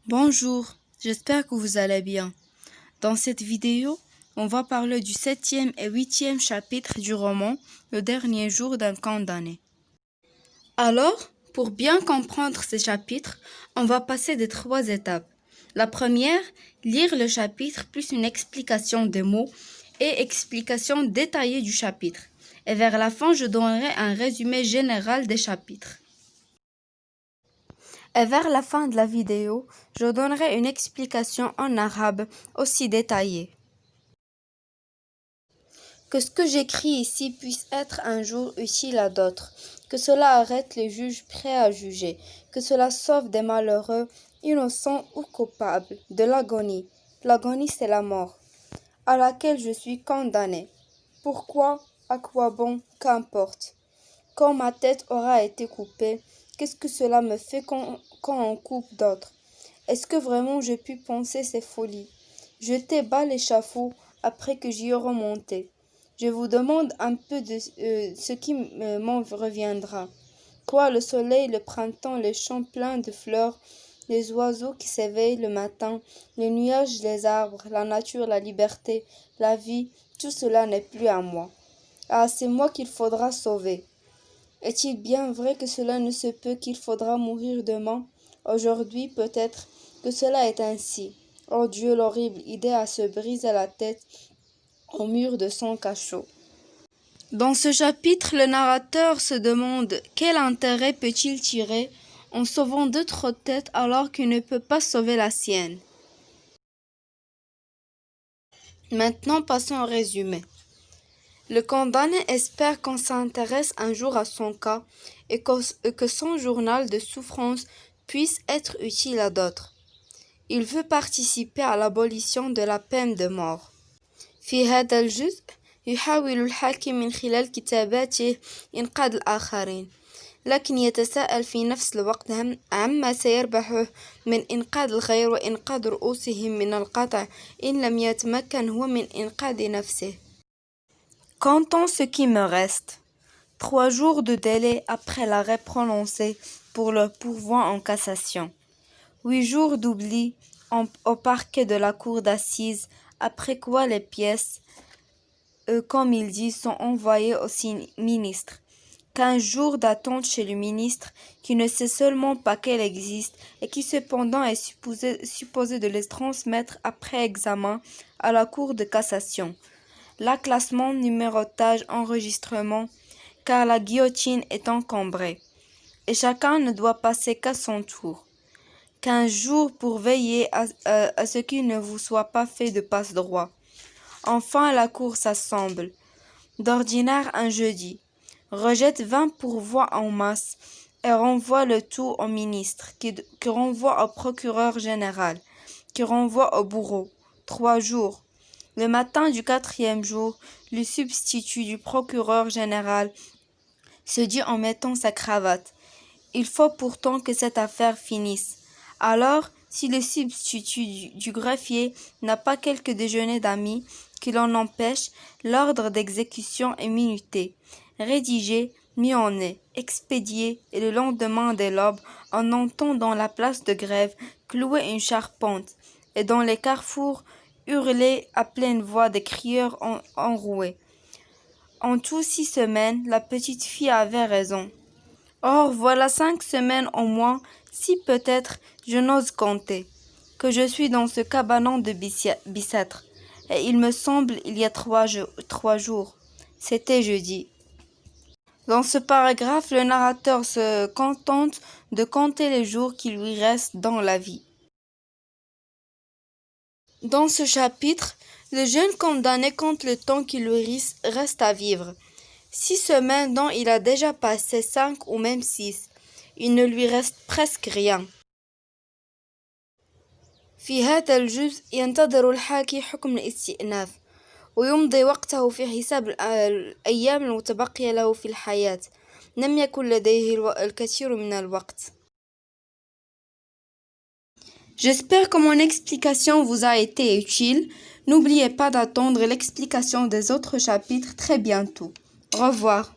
Bonjour, j'espère que vous allez bien. Dans cette vidéo, on va parler du 7e et 8e chapitre du roman Le dernier jour d'un condamné. Alors, pour bien comprendre ces chapitres, on va passer des 3 étapes. La première, lire le chapitre plus une explication des mots et explication détaillée du chapitre. Et vers la fin, je donnerai un résumé général des chapitres. Et vers la fin de la vidéo, je donnerai une explication en arabe aussi détaillée. Que ce que j'écris ici puisse être un jour utile à d'autres, que cela arrête les juges prêts à juger, que cela sauve des malheureux, innocents ou coupables, de l'agonie. L'agonie, c'est la mort, à laquelle je suis condamné. Pourquoi? À quoi bon? Qu'importe. Quand ma tête aura été coupée, qu'est-ce que cela me fait quand on coupe d'autres? Est-ce que vraiment j'ai pu penser ces folies? Jeter bas l'échafaud après que j'y ai remonté. Je vous demande un peu de ce qui m'en reviendra. Quoi, le soleil, le printemps, les champs pleins de fleurs, les oiseaux qui s'éveillent le matin, les nuages, les arbres, la nature, la liberté, la vie, tout cela n'est plus à moi. Ah, c'est moi qu'il faudra sauver. Est-il bien vrai que cela ne se peut qu'il faudra mourir demain? Aujourd'hui, peut-être que cela est ainsi. Oh Dieu, l'horrible idée à se briser la tête au mur de son cachot. Dans ce chapitre, le narrateur se demande quel intérêt peut-il tirer en sauvant d'autres têtes alors qu'il ne peut pas sauver la sienne. Maintenant, passons au résumé. Le condamné espère qu'on s'intéresse un jour à son cas et que son journal de souffrance puisse être utile à d'autres. Il veut participer à l'abolition de la peine de mort. في هذا الجزء يحاول الحاكم من خلال كتاباته إنقاذ الآخرين، لكن يتساءل في نفس الوقت عما سيربحه من إنقاذ الغير وإنقاذ رؤوسهم من القطع إن لم يتمكن هو من إنقاذ نفسه. Comptons ce qui me reste. 3 jours de délai après l'arrêt prononcé pour le pourvoi en cassation. 8 jours d'oubli au parquet de la cour d'assises, après quoi les pièces, comme il dit, sont envoyées au ministre. 15 jours d'attente chez le ministre, qui ne sait seulement pas qu'elle existe et qui cependant est supposé de les transmettre après examen à la cour de cassation. Là, classement, numérotage, enregistrement, car la guillotine est encombrée, et chacun ne doit passer qu'à son tour. 15 jours pour veiller à ce qu'il ne vous soit pas fait de passe-droit. Enfin, la cour s'assemble, d'ordinaire un jeudi, rejette 20 pourvois en masse et renvoie le tout au ministre, qui renvoie au procureur général, qui renvoie au bourreau. 3 jours. Le matin du 4e jour, le substitut du procureur général se dit en mettant sa cravate: « Il faut pourtant que cette affaire finisse. » Alors, si le substitut du greffier n'a pas quelque déjeuner d'amis qui l'en empêche, l'ordre d'exécution est minuté, rédigé, mis en nez, expédié, et le lendemain dès l'aube, on entend dans la place de grève clouer une charpente, et dans les carrefours hurler à pleine voix des crieurs enroués. En tout 6 semaines, la petite fille avait raison. Or, voilà 5 semaines au moins, si peut-être je n'ose compter, que je suis dans ce cabanon de Bicêtre. Et il me semble il y a 3 jours. C'était jeudi. Dans ce paragraphe, le narrateur se contente de compter les jours qui lui restent dans la vie. Dans ce chapitre, le jeune condamné compte le temps qui lui reste à vivre. 6 semaines dont il a déjà passé 5 ou même 6. Il ne lui reste presque rien. في هذا الجزء ينتظر الحاكي حكم الاستئناف ويمضي وقته في حساب الأيام المتبقية له في الحياة. لم يكن لديه الكثير من الوقت. J'espère que mon explication vous a été utile. N'oubliez pas d'attendre l'explication des autres chapitres très bientôt. Au revoir.